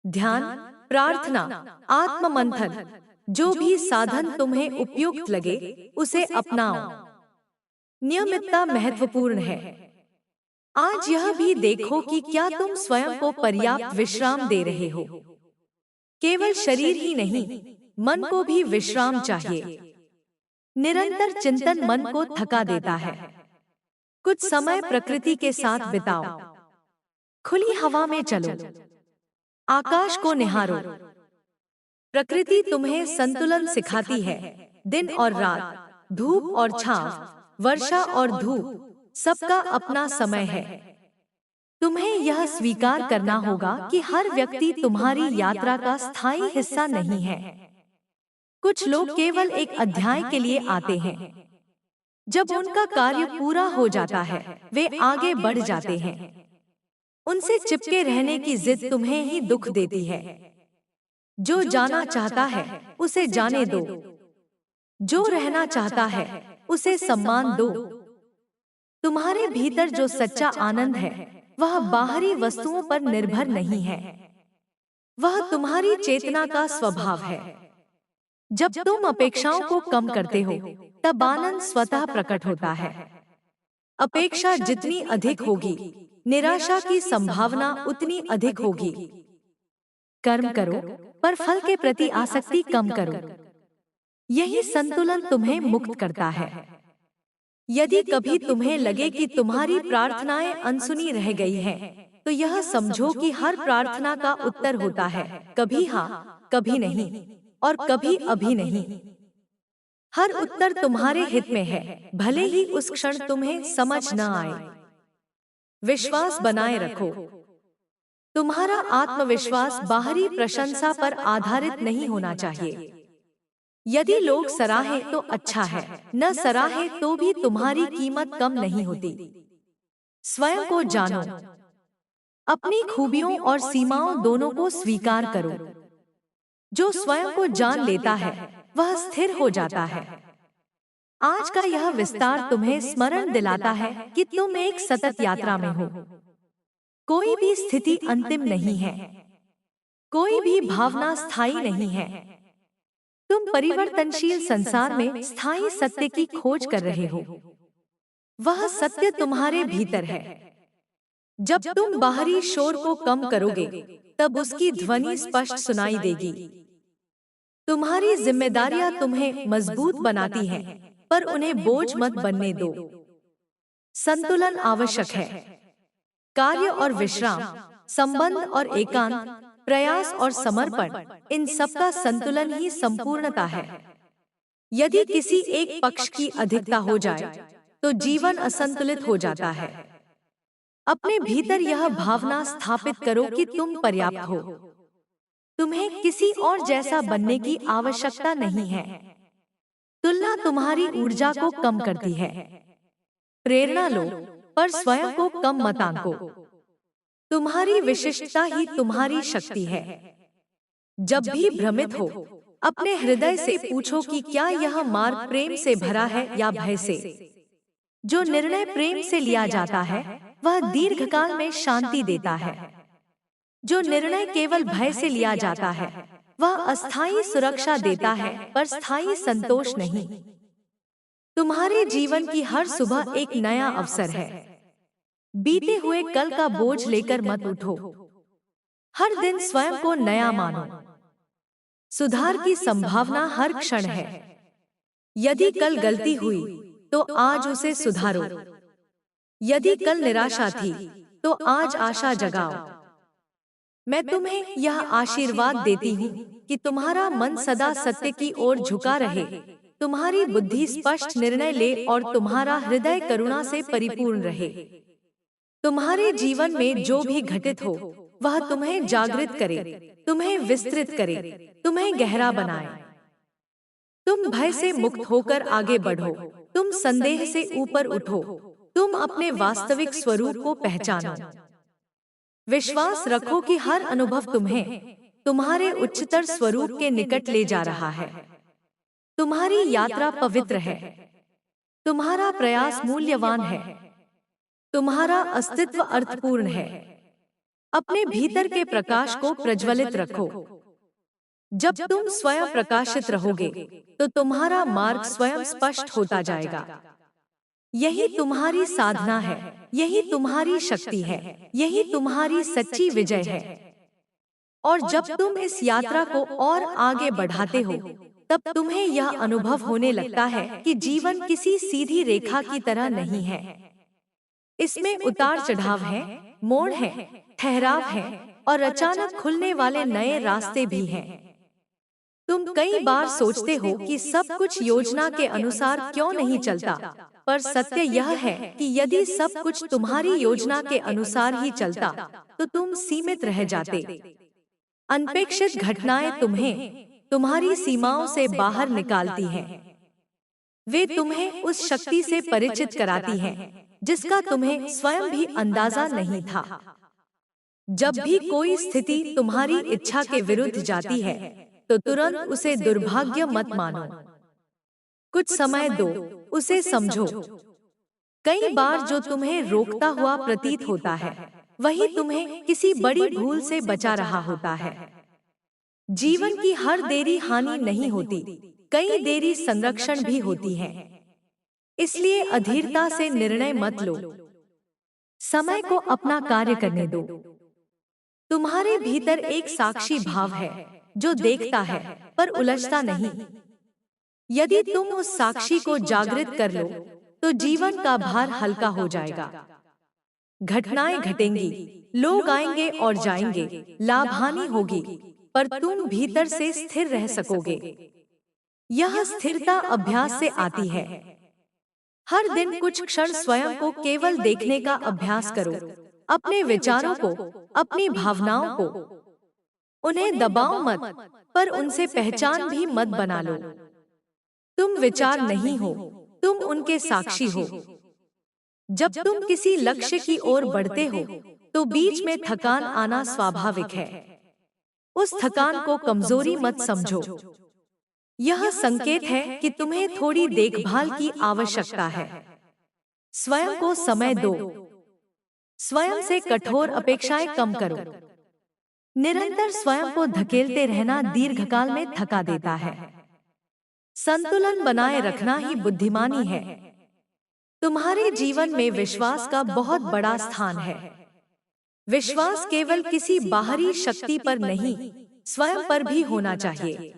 ध्यान, प्रार्थना, आत्ममंथन, जो भी साधन तुम्हें उपयुक्त लगे उसे अपनाओ। नियमितता महत्वपूर्ण है। आज यह भी देखो कि क्या तुम स्वयं को पर्याप्त विश्राम दे रहे हो। केवल शरीर ही नहीं, मन को भी विश्राम चाहिए। निरंतर चिंतन मन को थका देता है। कुछ समय प्रकृति के साथ बिताओ। खुली हवा में चलो, आकाश को निहारो। प्रकृति तुम्हें संतुलन सिखाती है। दिन और रात, धूप और छांव, वर्षा और धूप, सबका अपना समय है। तुम्हें यह स्वीकार करना होगा कि हर व्यक्ति तुम्हारी यात्रा का स्थायी हिस्सा नहीं है। कुछ लोग केवल एक अध्याय के लिए आते हैं। जब उनका कार्य पूरा हो जाता है, वे आगे बढ़ जाते हैं। उनसे चिपके रहने की जिद तुम्हें ही दुख देती है। जो जाना चाहता है उसे जाने दो, जो रहना चाहता है उसे सम्मान दो। तुम्हारे भीतर जो सच्चा आनंद है वह बाहरी वस्तुओं पर निर्भर नहीं है, वह तुम्हारी चेतना का स्वभाव है। जब तुम अपेक्षाओं को कम करते हो तब आनंद स्वतः प्रकट होता है। अपेक्षा जितनी अधिक होगी, निराशा की संभावना उतनी अधिक होगी। कर्म करो पर फल के प्रति आसक्ति कम करो। यही संतुलन तुम्हें मुक्त करता है। यदि कभी तुम्हें लगे कि तुम्हारी प्रार्थनाएं अनसुनी रह गई हैं, तो यह समझो कि हर प्रार्थना का उत्तर होता है, कभी हाँ, कभी नहीं, और कभी अभी नहीं। हर उत्तर तुम्हारे हित में है, भले ही उस क्षण तुम्हें समझ न आए। विश्वास बनाए रखो। तुम्हारा आत्मविश्वास बाहरी प्रशंसा पर आधारित नहीं होना चाहिए। यदि लोग सराहें तो अच्छा है, न सराहें तो भी तुम्हारी कीमत कम नहीं होती। स्वयं को जानो। अपनी खूबियों और सीमाओं दोनों को स्वीकार करो। जो स्वयं को जान लेता है वह स्थिर हो जाता है। आज का यह विस्तार तुम्हें स्मरण दिलाता है कि तुम एक सतत यात्रा में हो। कोई भी स्थिति अंतिम नहीं है, कोई भी भावना स्थायी नहीं है। तुम परिवर्तनशील संसार में स्थायी सत्य की खोज कर रहे हो। वह सत्य तुम्हारे भीतर है। जब तुम बाहरी शोर को कम करोगे, तब उसकी ध्वनि स्पष्ट सुनाई देगी। तुम्हारी जिम्मेदारियां तुम्हें मजबूत बनाती हैं, पर उन्हें बोझ मत बनने दो। संतुलन आवश्यक है। कार्य और विश्राम, संबंध और एकांत, प्रयास और समर्पण, इन सबका संतुलन ही संपूर्णता है। यदि किसी एक पक्ष की अधिकता हो जाए, तो जीवन असंतुलित हो जाता है। अपने भीतर यह भावना स्थापित करो कि तुम पर्याप्त हो। तुम्हें किसी और जैसा बनने की आवश्यकता नहीं है। तुलना तुम्हारी ऊर्जा को कम करती है। प्रेरणा लो, पर स्वयं को कम मत आंको। तुम्हारी विशिष्टता ही तुम्हारी शक्ति है। जब भी भ्रमित हो, अपने हृदय से पूछो कि क्या यह मार्ग प्रेम से भरा है या भय से। जो निर्णय प्रेम से लिया जाता है वह दीर्घकाल में शांति देता है। जो निर्णय केवल भय से लिया जाता है वह अस्थायी सुरक्षा देता है पर स्थायी संतोष नहीं। तुम्हारे जीवन की हर सुबह एक नया अवसर है। बीते हुए कल का बोझ लेकर मत उठो। हर दिन स्वयं को नया मानो। सुधार की संभावना हर क्षण है। यदि कल गलती हुई तो आज उसे सुधारो। यदि कल निराशा थी तो आज आशा जगाओ। मैं तुम्हें यह आशीर्वाद देती हूँ कि तुम्हारा मन सदा सत्य की ओर झुका रहे, तुम्हारी बुद्धि स्पष्ट निर्णय ले और तुम्हारा हृदय करुणा से परिपूर्ण रहे। तुम्हारे जीवन में जो भी घटित हो वह तुम्हें जागृत करे, तुम्हें विस्तृत करे, तुम्हें गहरा बनाए। तुम भय से मुक्त होकर आगे बढ़ो, तुम संदेह से ऊपर उठो, तुम अपने वास्तविक स्वरूप को पहचानो। विश्वास रखो कि हर अनुभव तुम्हें तुम्हारे उच्चतर स्वरूप के निकट ले जा रहा है। तुम्हारी यात्रा पवित्र है, तुम्हारा प्रयास मूल्यवान है, तुम्हारा अस्तित्व अर्थपूर्ण है। अपने भीतर के प्रकाश को प्रज्वलित रखो। जब तुम स्वयं प्रकाशित रहोगे तो तुम्हारा मार्ग स्वयं स्पष्ट होता जाएगा। यही तुम्हारी साधना है, यही तुम्हारी शक्ति है, यही तुम्हारी सच्ची विजय है। और जब तुम इस यात्रा को और आगे बढ़ाते हो तब तुम्हें यह अनुभव होने लगता है कि जीवन किसी सीधी रेखा की तरह नहीं है। इसमें उतार चढ़ाव है, मोड़ है, ठहराव है और अचानक खुलने वाले नए रास्ते भी हैं। तुम कई बार सोचते हो कि सब कुछ योजना के अनुसार क्यों नहीं चलता, पर सत्य यह है कि यदि सब कुछ तुम्हारी योजना के अनुसार ही चलता तो तुम सीमित रह जाते। अनपेक्षित घटनाएं तुम्हें तुम्हारी सीमाओं से बाहर निकालती हैं। वे तुम्हें उस शक्ति से परिचित कराती हैं जिसका तुम्हें स्वयं भी अंदाजा नहीं था। जब भी कोई स्थिति तुम्हारी इच्छा के विरुद्ध जाती है तो तुरंत उसे दुर्भाग्य मत मानो। कुछ समय दो, उसे समझो। कई बार जो तुम्हें रोकता हुआ प्रतीत होता है वही तुम्हें किसी बड़ी भूल से बचा रहा होता है। जीवन की हर देरी हानि नहीं होती, कई देरी संरक्षण भी होती है। इसलिए अधीरता से निर्णय मत लो। समय को अपना कार्य करने दो। तुम्हारे भीतर एक साक्षी भाव है जो देखता है पर उलझता नहीं। यदि तुम उस साक्षी को जागृत कर लो तो जीवन का भार हल्का हो जाएगा। घटनाएं घटेंगी, लोग आएंगे और जाएंगे, लाभ हानि होगी, पर तुम भीतर से स्थिर रह सकोगे। यह स्थिरता अभ्यास से आती है। हर दिन कुछ क्षण स्वयं को केवल देखने का अभ्यास करो। अपने विचारों को, अपनी भावनाओं को, उन्हें दबाओ मत, पर उनसे पहचान भी मत बना लो। तुम विचार नहीं हो, तुम उनके साक्षी हो। जब तुम किसी लक्ष्य की ओर बढ़ते हो तो बीच में थकान आना स्वाभाविक है। उस थकान को कमजोरी मत समझो। यह संकेत है कि तुम्हें थोड़ी देखभाल की आवश्यकता है। स्वयं को समय दो। स्वयं से कठोर अपेक्षाएं कम करो। निरंतर स्वयं को धकेलते रहना दीर्घकाल में थका देता है। संतुलन बनाए रखना ही बुद्धिमानी है। तुम्हारे जीवन में विश्वास का बहुत बड़ा स्थान है। विश्वास केवल किसी बाहरी शक्ति पर नहीं, स्वयं पर भी होना चाहिए।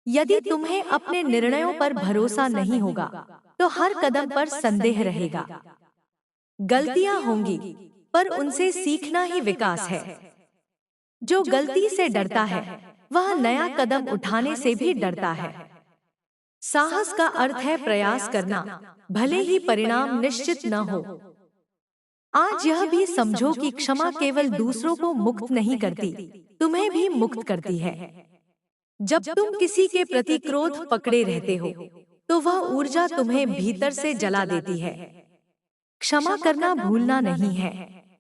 यदि तुम्हें अपने निर्णयों पर भरोसा नहीं होगा तो हर कदम पर संदेह रहेगा। गलतियां होंगी, पर उनसे सीखना ही विकास है। जो गलती से डरता है वह नया कदम उठाने से भी डरता है। साहस का अर्थ है प्रयास करना, भले ही परिणाम निश्चित न हो। आज यह भी समझो कि क्षमा केवल दूसरों को मुक्त नहीं करती, तुम्हें भी मुक्त करती है। जब तुम किसी के प्रति क्रोध पकड़े रहते हो तो वह ऊर्जा तुम्हें भीतर से जला देती है। क्षमा करना भूलना नहीं है,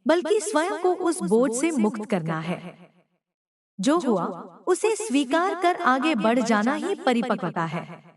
बल्कि स्वयं को उस बोझ से मुक्त करना है। जो हुआ उसे स्वीकार कर आगे बढ़ जाना ही परिपक्वता है।